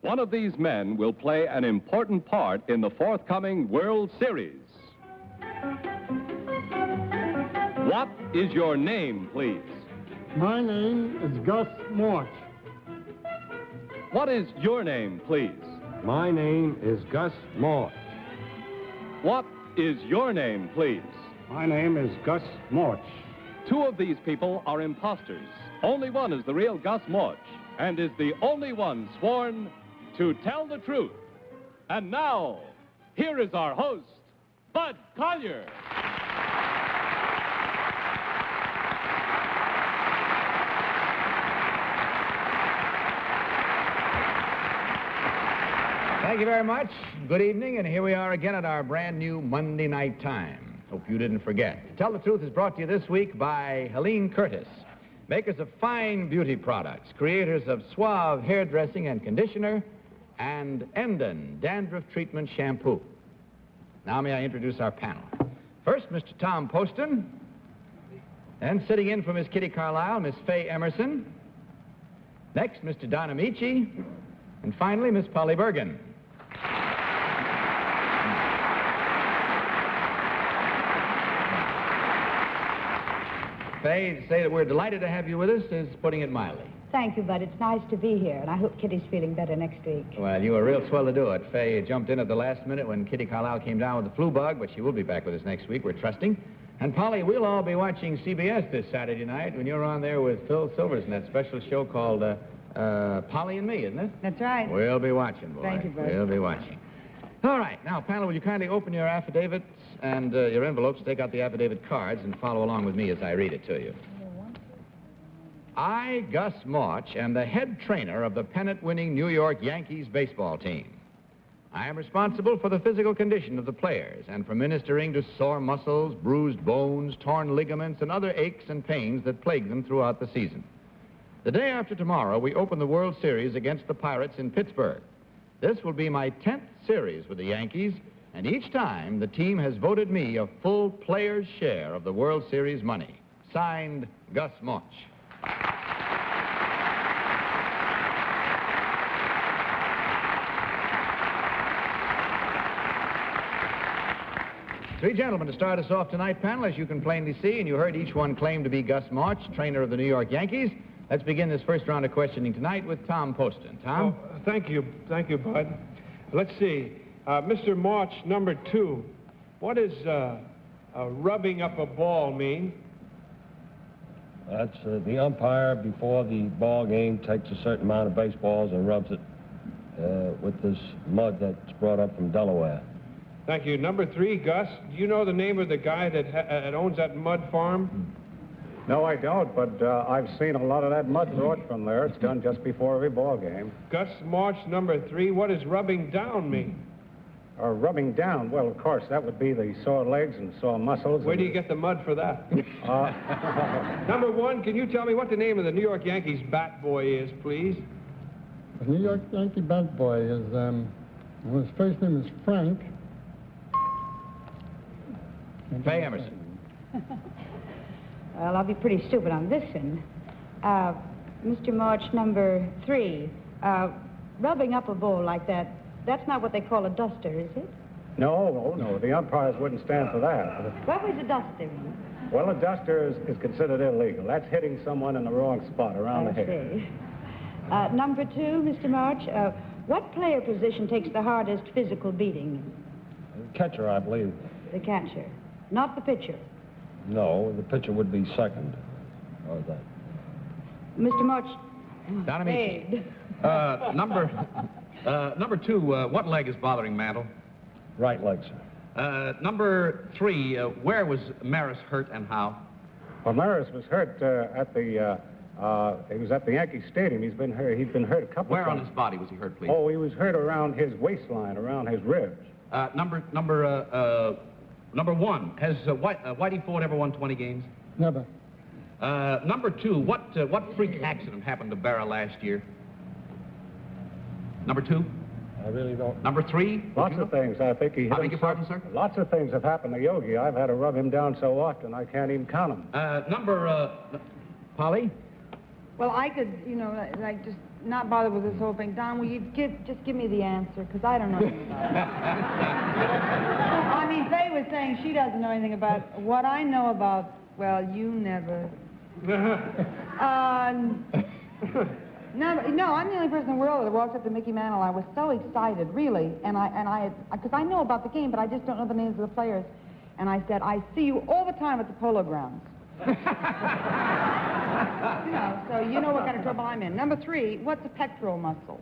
One of these men will play an important part in the forthcoming World Series. What is your name, please? My name is Gus March. What is your name, please? My name is Gus Mauche. What is your name, please? My name is Gus March. Two of these people are imposters. Only one is the real Gus March, and is the only one sworn to tell the truth. And now, here is our host, Bud Collyer. Thank you very much. Good evening, and here we are again at our brand new Monday night time. Hope you didn't forget. Tell the Truth is brought to you this week by Helene Curtis, makers of fine beauty products, creators of Suave hairdressing and conditioner, and Endon dandruff treatment shampoo. Now may I introduce our panel. First, Mr. Tom Poston, and sitting in for Miss Kitty Carlisle, Miss Faye Emerson. Next, Mr. Don Ameche, and finally, Miss Polly Bergen. Faye, to say that we're delighted to have you with us is putting it mildly. Thank you, Bud. It's nice to be here, and I hope Kitty's feeling better next week. Well, you were real swell to do it. Faye jumped in at the last minute when Kitty Carlisle came down with the flu bug, but she will be back with us next week, we're trusting. And Polly, we'll all be watching CBS this Saturday night when you're on there with Phil Silvers in that special show called Polly and Me, isn't it? That's right. We'll be watching, boy. Thank you, Bud. We'll be watching. All right. Now, panel, will you kindly open your affidavits and your envelopes, take out the affidavit cards, and follow along with me as I read it to you. I, Gus Mauche, am the head trainer of the pennant-winning New York Yankees baseball team. I am responsible for the physical condition of the players and for ministering to sore muscles, bruised bones, torn ligaments, and other aches and pains that plague them throughout the season. The day after tomorrow, we open the World Series against the Pirates in Pittsburgh. This will be my 10th series with the Yankees, and each time the team has voted me a full player's share of the World Series money. Signed, Gus March. Three gentlemen to start us off tonight, panel, as you can plainly see, and you heard each one claim to be Gus March, trainer of the New York Yankees. Let's begin this first round of questioning tonight with Tom Poston. Tom? Oh, thank you, Bud. Let's see. Mr. March, number 2, what does rubbing up a ball mean? That's the umpire before the ball game takes a certain amount of baseballs and rubs it with this mud that's brought up from Delaware. Thank you. Number 3, Gus, do you know the name of the guy that owns that mud farm? No, I don't, but I've seen a lot of that mud brought from there. It's done just before every ball game. Gus March, number 3, what does rubbing down mean? Rubbing down, well, of course, that would be the sore legs and sore muscles. Where do you get the mud for that? Number 1, can you tell me what the name of the New York Yankees bat boy is, please? The New York Yankee bat boy is, well, his first name is Frank. Faye Emerson. Well, I'll be pretty stupid on this one. Mr. March, number 3, rubbing up a ball like that, that's not what they call a duster, is it? No. The umpires wouldn't stand for that. What was a duster? Well, a duster is considered illegal. That's hitting someone in the wrong spot around the head. I see. Number 2, Mr. March, what player position takes the hardest physical beating? Catcher, I believe. The catcher, not the pitcher. No, the pitcher would be second. How's that? Mr. March. Don Ameche. Number 2, what leg is bothering Mantle? Right leg, sir. Number 3, where was Maris hurt and how? Well, Maris was hurt he was at the Yankee Stadium. He'd been hurt a couple Where of times. on his body was he hurt, please? Oh, he was hurt around his waistline, around his ribs. Number 1, has Whitey Ford ever won 20 games? Never. Number 2, what freak accident happened to Barra last year? Number 2? I really don't. Number 3? Lots of things. I think he hit I beg your pardon, sir? Lots of things have happened to Yogi. I've had to rub him down so often I can't even count them. Polly? Well, I could, like just not bothered with this whole thing. Don, will you just give me the answer? Because I don't know anything about it. I mean, Faye was saying she doesn't know anything about it. What I know about, well, you never... No, I'm the only person in the world that walked up to Mickey Mantle. I was so excited, really, because I know about the game, but I just don't know the names of the players. And I said, I see you all the time at the polo grounds. So you know what kind of trouble I'm in. Number 3, what's a pectoral muscle?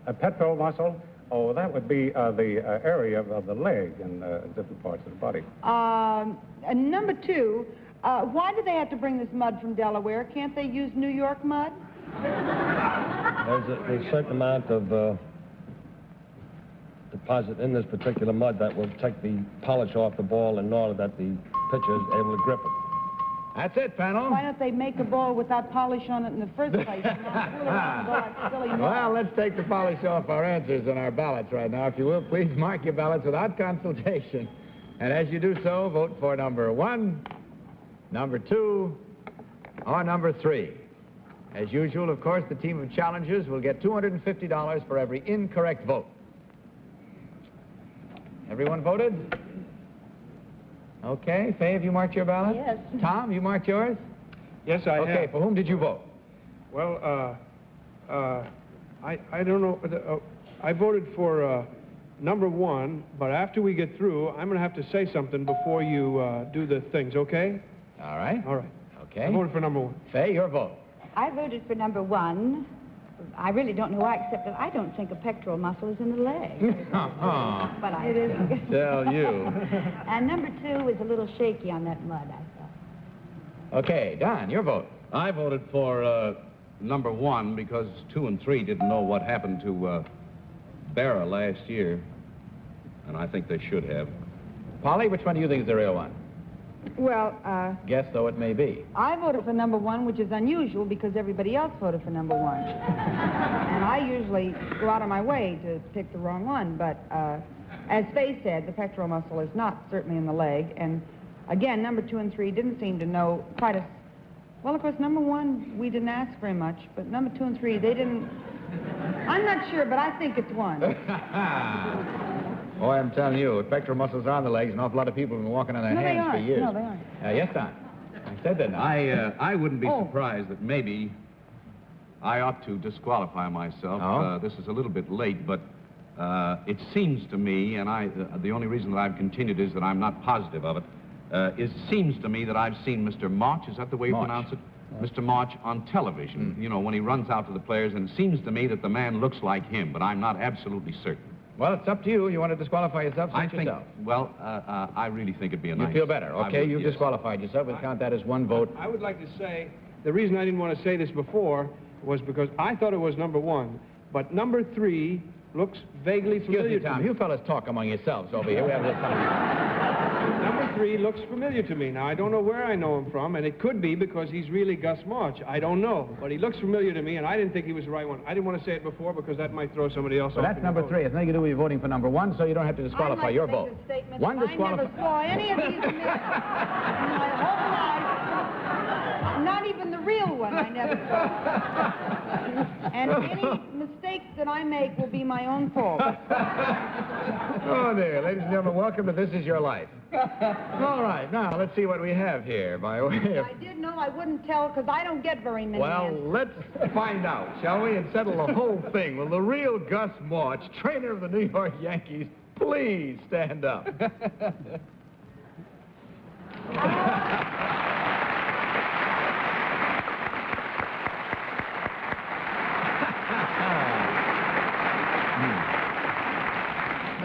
A pectoral muscle? Oh, that would be the area of the leg in different parts of the body. And number 2, why do they have to bring this mud from Delaware? Can't they use New York mud? There's a certain amount of deposit in this particular mud that will take the polish off the ball in order that the pitcher is able to grip it. That's it, panel. Why don't they make a ball without polish on it in the first place? Well, let's take the polish off our answers on our ballots right now. If you will, please mark your ballots without consultation. And as you do so, vote for number 1, number 2, or number 3. As usual, of course, the team of challengers will get $250 for every incorrect vote. Everyone voted? Okay. Faye, have you marked your ballot? Yes. Tom, you marked yours? Yes, I have. Okay, for whom did you vote? Well, I don't know. I voted for number 1, but after we get through, I'm going to have to say something before you do the things, okay? All right. All right. Okay. I voted for number 1. Faye, your vote. I voted for number 1. I really don't know why, except that I don't think a pectoral muscle is in the leg. But it is. Tell you. And number 2 is a little shaky on that mud, I thought. Okay, Don, your vote. I voted for number 1 because 2 and 3 didn't know what happened to Barra last year, and I think they should have. Polly, which one do you think is the real one? Well, Guess though it may be. I voted for number 1, which is unusual because everybody else voted for number 1. And I usually go out of my way to pick the wrong one, but as Faye said, the pectoral muscle is not certainly in the leg. And again, number 2 and 3 didn't seem to know quite as... Well, of course, number 1, we didn't ask very much, but number 2 and 3, they didn't... I'm not sure, but I think it's 1. Boy, I'm telling you, if pectoral muscles are on the legs, an awful lot of people have been walking on their hands for years. No, they aren't. Yes, Don. I said that now. I wouldn't be surprised that maybe I ought to disqualify myself. Oh? This is a little bit late, but it seems to me, and the only reason that I've continued is that I'm not positive of it. It seems to me that I've seen Mr. Mauche, is that the way you pronounce it? Mr. March on television, you know, when he runs out to the players, and it seems to me that the man looks like him, but I'm not absolutely certain. Well, it's up to you. You want to disqualify yourself? I think, well, I really think it'd be a nice... You feel better. Okay, you've disqualified yourself. We'll count that as 1 vote. I would like to say, the reason I didn't want to say this before was because I thought it was number 1, but number 3 looks vaguely familiar to me. You fellas talk among yourselves over here. We have this time. Number 3 looks familiar to me. Now, I don't know where I know him from, and it could be because he's really Gus March. I don't know, but he looks familiar to me, and I didn't think he was the right one. I didn't want to say it before because that might throw somebody else off. Well, that's number 3. It's nothing to do with you voting for number 1, so you don't have to disqualify your vote. One disqualified. I never saw any of these in my whole life. Not even the real one I never saw. And any mistakes that I make will be my own fault. Oh, dear. Ladies and gentlemen, welcome to This Is Your Life. All right, now, let's see what we have here by way of... I did know I wouldn't tell because I don't get very many answers. Let's find out, shall we, and settle the whole thing. Will the real Gus March, trainer of the New York Yankees, please stand up?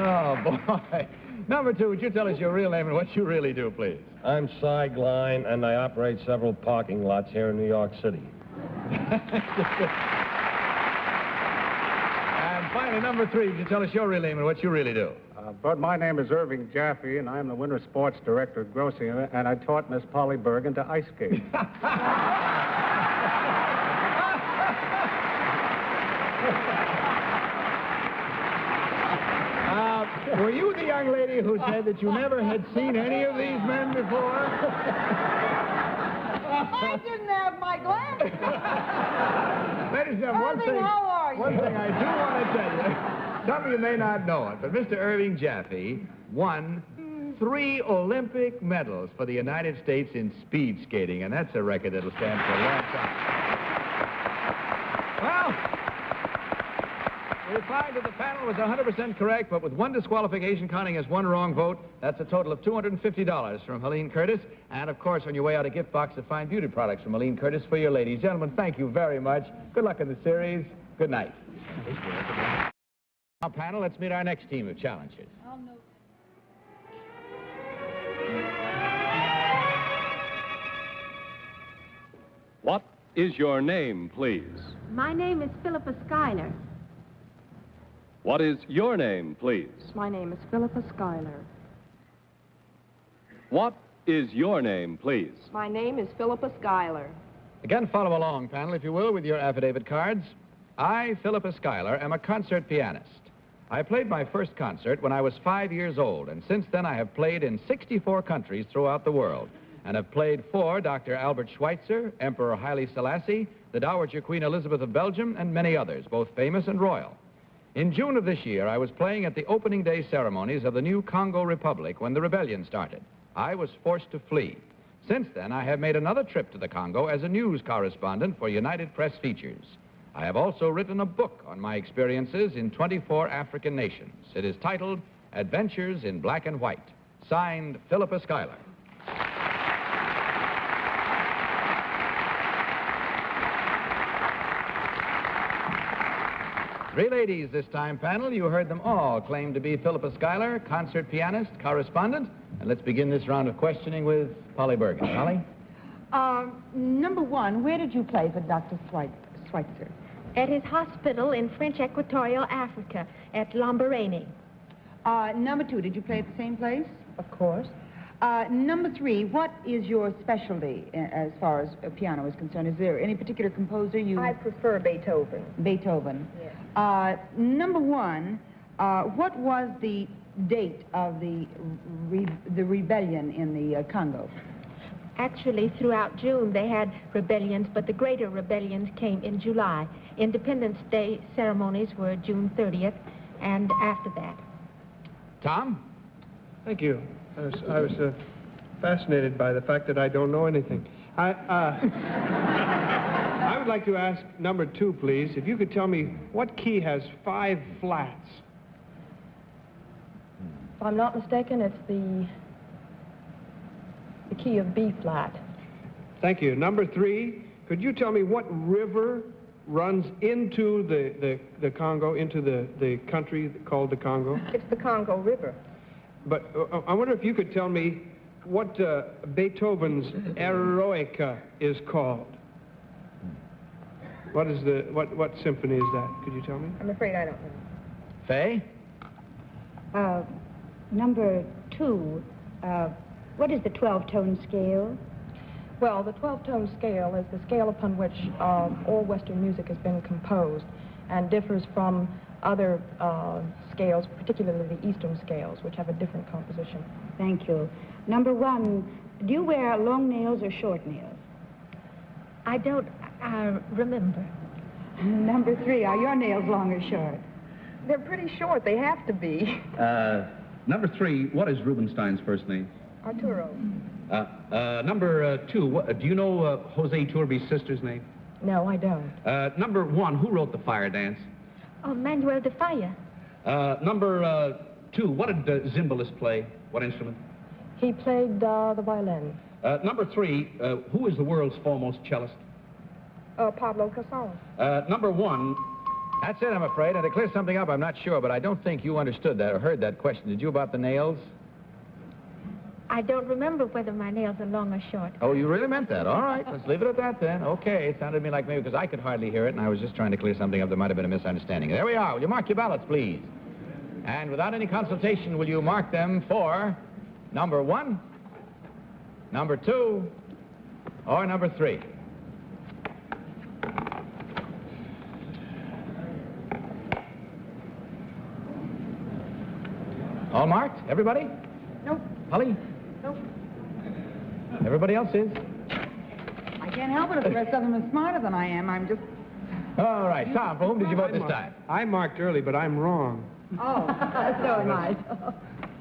Oh, boy. Number 2, would you tell us your real name and what you really do, please? I'm Cy Glein, and I operate several parking lots here in New York City. And finally, number 3, would you tell us your real name and what you really do? Bud, my name is Irving Jaffe, and I'm the winter sports director at Grossinger, and I taught Miss Polly Bergen to ice skate. Were you the young lady who said that you never had seen any of these men before? I didn't have my glasses. Ladies and gentlemen, one Irving, thing... how are One thing I do want to tell you, some of you may not know it, but Mr. Irving Jaffe won 3 Olympic medals for the United States in speed skating, and that's a record that'll stand for a long time. Well, we find that the panel was 100% correct, but with one disqualification counting as one wrong vote, that's a total of $250 from Helene Curtis. And, of course, on your way out, a gift box of fine beauty products from Helene Curtis for your ladies. Gentlemen, thank you very much. Good luck in the series. Good night. Now, panel, let's meet our next team of challengers. What is your name, please? My name is Philippa Schuyler. What is your name, please? My name is Philippa Schuyler. What is your name, please? My name is Philippa Schuyler. Again, follow along, panel, if you will, with your affidavit cards. I, Philippa Skylar, am a concert pianist. I played my first concert when I was 5 years old, and since then I have played in 64 countries throughout the world, and have played for Dr. Albert Schweitzer, Emperor Haile Selassie, the Dowager Queen Elizabeth of Belgium, and many others, both famous and royal. In June of this year, I was playing at the opening day ceremonies of the new Congo Republic when the rebellion started. I was forced to flee. Since then, I have made another trip to the Congo as a news correspondent for United Press Features. I have also written a book on my experiences in 24 African nations. It is titled Adventures in Black and White. Signed, Philippa Skylar. Three ladies this time, panel. You heard them all claim to be Philippa Schuyler, concert pianist, correspondent. And let's begin this round of questioning with Polly Bergen. Polly? Number one, where did you play for Dr. Schweitzer? At his hospital in French Equatorial Africa at Lamborghini. Number two, did you play at the same place? Of course. Number three, what is your specialty as far as piano is concerned? Is there any particular composer you... I prefer Beethoven. Beethoven. Yes. Number one, what was the date of the rebellion in the Congo? Actually, throughout June, they had rebellions, but the greater rebellions came in July. Independence Day ceremonies were June 30th, and after that. Tom? Thank you. I was fascinated by the fact that I don't know anything. I would like to ask number two, please, if you could tell me what key has 5 flats? If I'm not mistaken, it's the key of B flat. Thank you. Number three, could you tell me what river runs into the Congo, into the country called the Congo? It's the Congo River. But I wonder if you could tell me what Beethoven's Eroica is called. What is what symphony is that? Could you tell me? I'm afraid I don't know. Faye? Number two, what is the 12-tone scale? Well, the 12-tone scale is the scale upon which all Western music has been composed and differs from other scales, particularly the Eastern scales, which have a different composition. Thank you. Number one, do you wear long nails or short nails? I don't remember. Number three, are your nails long or short? They're pretty short. They have to be. Number three, what is Rubinstein's first name? Arturo. Number two, do you know Jose Iturbe's sister's name? No, I don't. Number one, who wrote the Fire Dance? Oh, Manuel de Falla. Number two, what did Zimbalist play? What instrument? He played the violin. Number three, who is the world's foremost cellist? Pablo Casals. Number one... That's it, I'm afraid. And to clear something up, I'm not sure, but I don't think you understood that or heard that question. Did you about the nails? I don't remember whether my nails are long or short. Oh, you really meant that? All right, let's leave it at that then. Okay, it sounded to me like maybe because I could hardly hear it, and I was just trying to clear something up. There might have been a misunderstanding. There we are. Will you mark your ballots, please? And without any consultation, will you mark them for number one, number two, or number three? All marked? Everybody? Nope. Holly? Nope. Everybody else is? I can't help it if the rest of them are smarter than I am. I'm just... All right, Tom, for whom did you vote this time? I marked early, but I'm wrong. Oh, so am I.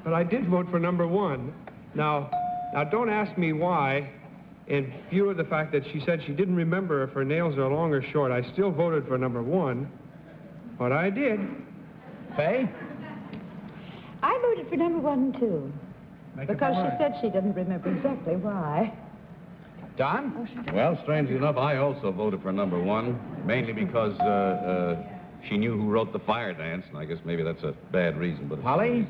But I did vote for number 1. Now, don't ask me why. In view of the fact that she said she didn't remember if her nails are long or short, I still voted for number 1. But I did. Faye? I voted for number 1, too. Because she said she didn't remember exactly why. Don? Well, strangely enough, I also voted for number 1, mainly because she knew who wrote the fire dance, and I guess maybe that's a bad reason, but... Holly?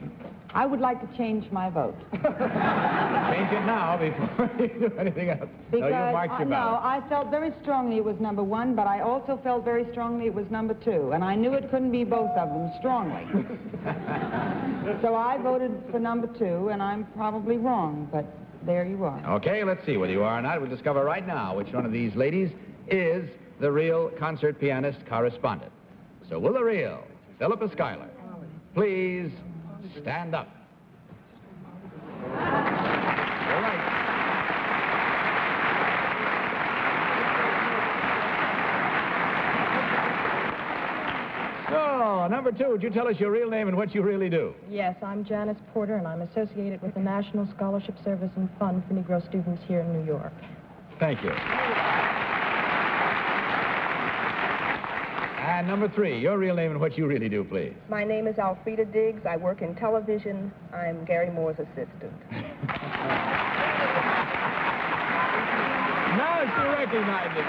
I would like to change my vote. Change it now before you do anything else. Because, no, you marked your ballot. I felt very strongly it was number 1, but I also felt very strongly it was number 2, and I knew it couldn't be both of them strongly. So I voted for number 2, and I'm probably wrong, but there you are. Okay, let's see whether you are or not. We'll discover right now which one of these ladies is the real concert pianist correspondent. So will the real Philippa Skylar please stand up? All right. So, number 2, would you tell us your real name and what you really do? Yes, I'm Janice Porter, and I'm associated with the National Scholarship Service and Fund for Negro Students here in New York. Thank you. And number 3, your real name and what you really do, please. My name is Alfreda Diggs. I work in television. I'm Gary Moore's assistant. Now she recognizes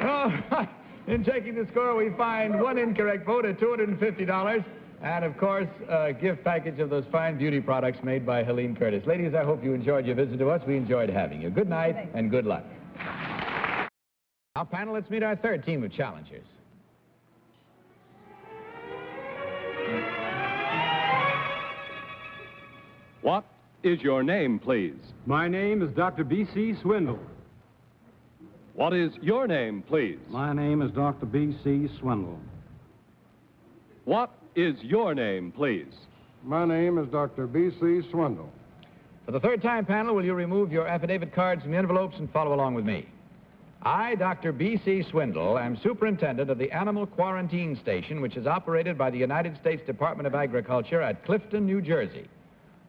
you. All right. In checking the score, we find 1 incorrect vote at $250. And, of course, a gift package of those fine beauty products made by Helene Curtis. Ladies, I hope you enjoyed your visit to us. We enjoyed having you. Good night and good luck. Now, panel, let's meet our 3rd team of challengers. What is your name, please? My name is Dr. B.C. Swindle. What is your name, please? My name is Dr. B.C. Swindle. What is your name, please? My name is Dr. B.C. Swindle. For the 3rd time, panel, will you remove your affidavit cards from the envelopes and follow along with me? I, Dr. B.C. Swindle, am superintendent of the Animal Quarantine Station, which is operated by the United States Department of Agriculture at Clifton, New Jersey.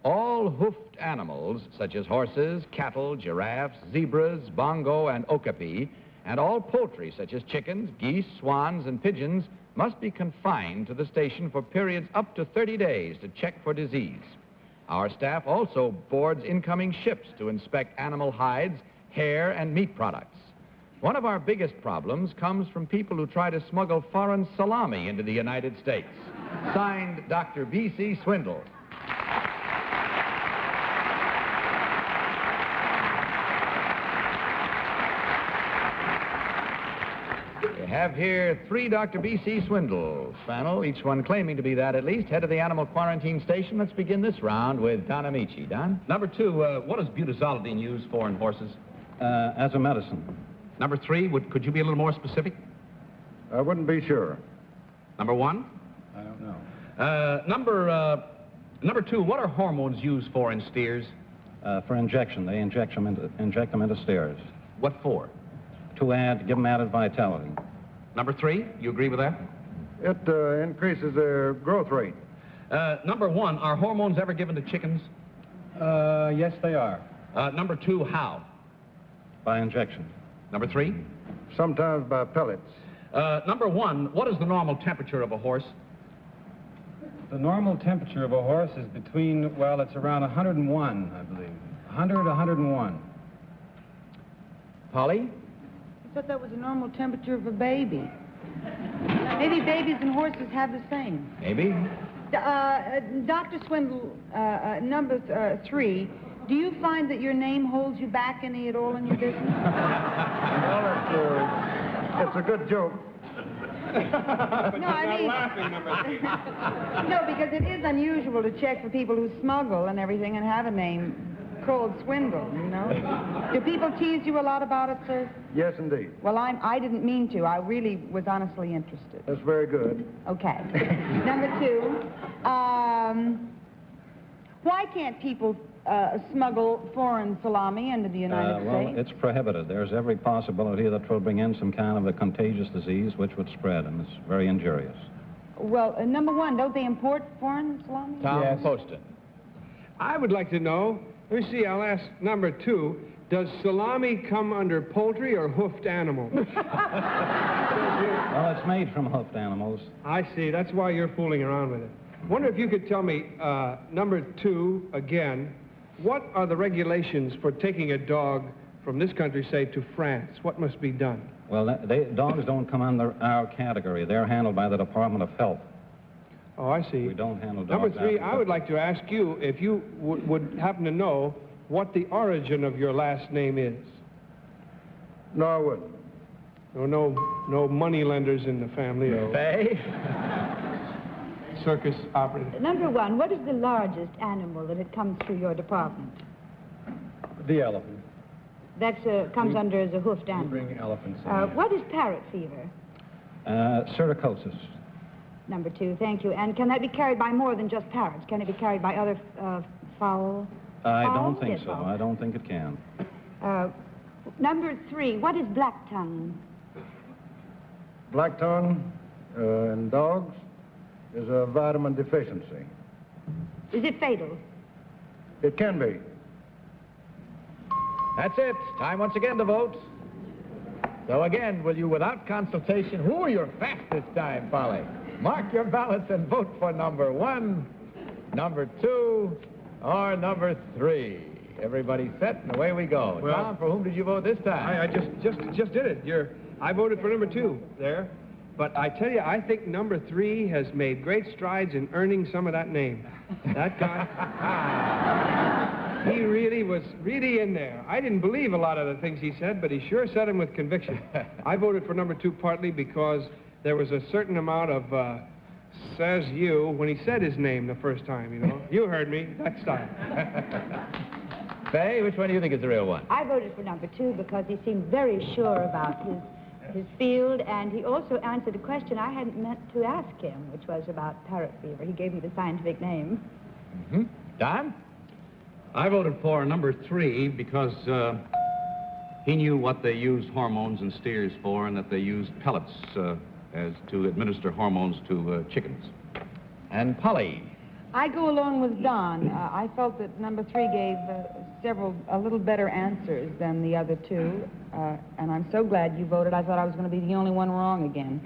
All hoofed animals, such as horses, cattle, giraffes, zebras, bongo, and okapi, and all poultry, such as chickens, geese, swans, and pigeons, must be confined to the station for periods up to 30 days to check for disease. Our staff also boards incoming ships to inspect animal hides, hair, and meat products. One of our biggest problems comes from people who try to smuggle foreign salami into the United States. Signed, Dr. B.C. Swindle. We have here 3 Dr. B.C. Swindle panel, each one claiming to be that at least, head of the Animal Quarantine Station. Let's begin this round with Don Ameche. Don? Number 2, what is butazolidine used for in horses? As a medicine. Number 3, could you be a little more specific? I wouldn't be sure. Number 1? I don't know. Number 2, what are hormones used for in steers? For injection. They inject them into steers. What for? To give them added vitality. Number 3, you agree with that? It increases their growth rate. Number 1, are hormones ever given to chickens? Yes, they are. Number 2, how? By injection. Number 3? Sometimes by pellets. Number 1, what is the normal temperature of a horse? The normal temperature of a horse is between, well, it's around 101, I believe. 100, 101. Polly? I thought that was the normal temperature of a baby. Maybe babies and horses have the same. Maybe. Dr. Swindle, number 3, do you find that your name holds you back any at all in your business? Well, it's a good joke. No, I mean... No, because it is unusual to check for people who smuggle and everything and have a name called Swindle, you know? Do people tease you a lot about it, sir? Yes, indeed. Well, I didn't mean to. I really was honestly interested. That's very good. Okay. Number 2, why can't people smuggle foreign salami into the United Well, States? it's prohibited. There's every possibility that it will bring in some kind of a contagious disease which would spread, and it's very injurious. Well, number one, don't they import foreign salami? Tom Poston. I would like to know, let me see, I'll ask number 2, does salami come under poultry or hoofed animals? Well, it's made from hoofed animals. I see, that's why you're fooling around with it. Wonder if you could tell me, number 2, again, what are the regulations for taking a dog from this country, say, to France? What must be done? Well, dogs don't come under our category. They're handled by the Department of Health. Oh, I see. We don't handle dogs. Number 3, after I would like to ask you if you would happen to know what the origin of your last name is. Norwood. No moneylenders in the family. No. Faye? Circus operative. Number one, what is the largest animal that had come through your department? The elephant. That comes under as a hoofed We animal. bring elephants in. What is parrot fever? Pseudococcus. Number 2, thank you. And can that be carried by more than just parrots? Can it be carried by other fowl? I don't Fowls? think Yes, so. fowls. I don't think it can. Number 3, what is black tongue? Black tongue in dogs is a vitamin deficiency. Is it fatal? It can be. That's it. Time once again to vote. So again, will you, without consultation, who are your fastest time, Polly? Mark your ballots and vote for number 1, number 2, or number 3. Everybody set, and away we go. Well, Tom, for whom did you vote this time? I just did it. I voted for number 2 there. But I tell you, I think number 3 has made great strides in earning some of that name. That guy, he really was in there. I didn't believe a lot of the things he said, but he sure said them with conviction. I voted for number 2 partly because there was a certain amount of says you when he said his name the first time, you know. You heard me, that style. Faye, which one do you think is the real one? I voted for number 2 because he seemed very sure about his field, and he also answered a question I hadn't meant to ask him, which was about parrot fever. He gave me the scientific name. Mm-hmm. Don? I voted for number 3 because he knew what they used hormones in steers for, and that they used pellets as to administer hormones to chickens. And Polly? I go along with Don. I felt that number 3 gave a little better answers than the other 2, and I'm so glad you voted. I thought I was going to be the only one wrong again.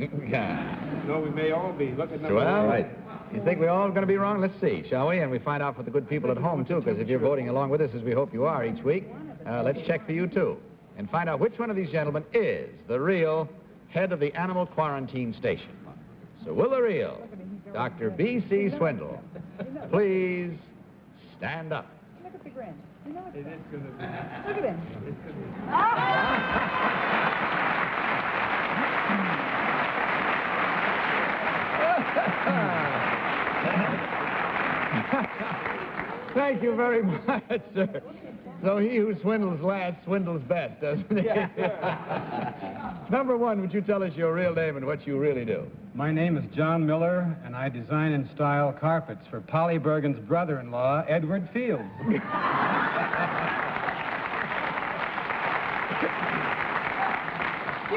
No, we may all be. Look at number 1. Well, right. You think we're all going to be wrong? Let's see, shall we? And we find out for the good people at home, too, because if you're voting along with us, as we hope you are each week, let's check for you, too, and find out which one of these gentlemen is the real head of the animal quarantine station. So will the real Dr. B.C. Swindle please stand up? Look at the grin. You know It is going to be. Look at him. Thank you very much, sir. So he who swindles last swindles best, doesn't he? Number 1, would you tell us your real name and what you really do? My name is John Miller, and I design and style carpets for Polly Bergen's brother-in-law, Edward Fields. You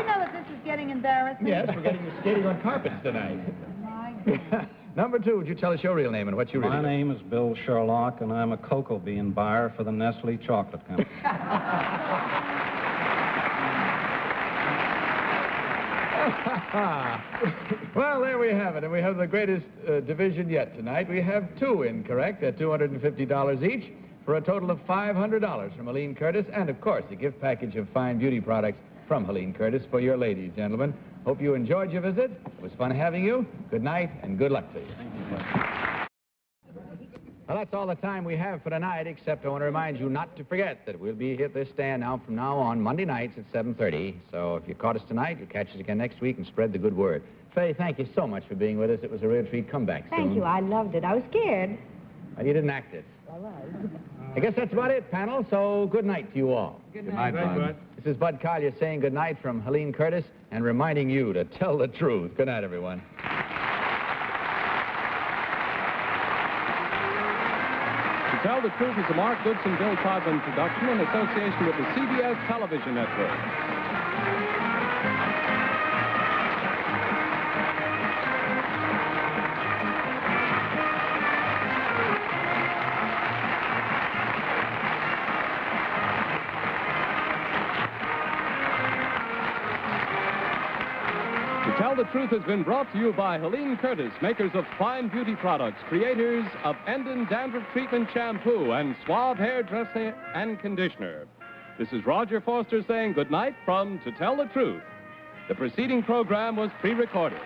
know that this is getting embarrassing? Yes, we're getting you skating on carpets tonight. My goodness. Number 2, would you tell us your real name and what you really My do? name is Bill Sherlock, and I'm a cocoa bean buyer for the Nestle Chocolate Company. Well, there we have it, and we have the greatest division yet tonight. We have 2 incorrect at $250 each, for a total of $500 from Helene Curtis, and of course, a gift package of fine beauty products from Helene Curtis for your ladies, gentlemen. Hope you enjoyed your visit. It was fun having you. Good night, and good luck to you. Thank you. Well, that's all the time we have for tonight, except I want to remind you not to forget that we'll be at this stand from now on, Monday nights at 7:30. So if you caught us tonight, you'll catch us again next week and spread the good word. Faye, thank you so much for being with us. It was a real treat. Come back soon. Thank you. I loved it. I was scared. You didn't act it. I was. I guess that's about it, panel. So good night to you all. Good night, Bud. This is Bud Collier saying good night from Helene Curtis and reminding you to tell the truth. Good night, everyone. Tell the Truth is a Mark Goodson, Bill Codman production in association with the CBS Television Network. Tell the Truth has been brought to you by Helene Curtis, makers of fine beauty products, creators of Endon Dandruff Treatment Shampoo and Suave Hairdressing and Conditioner. This is Roger Foster saying good night from To Tell the Truth. The preceding program was pre-recorded.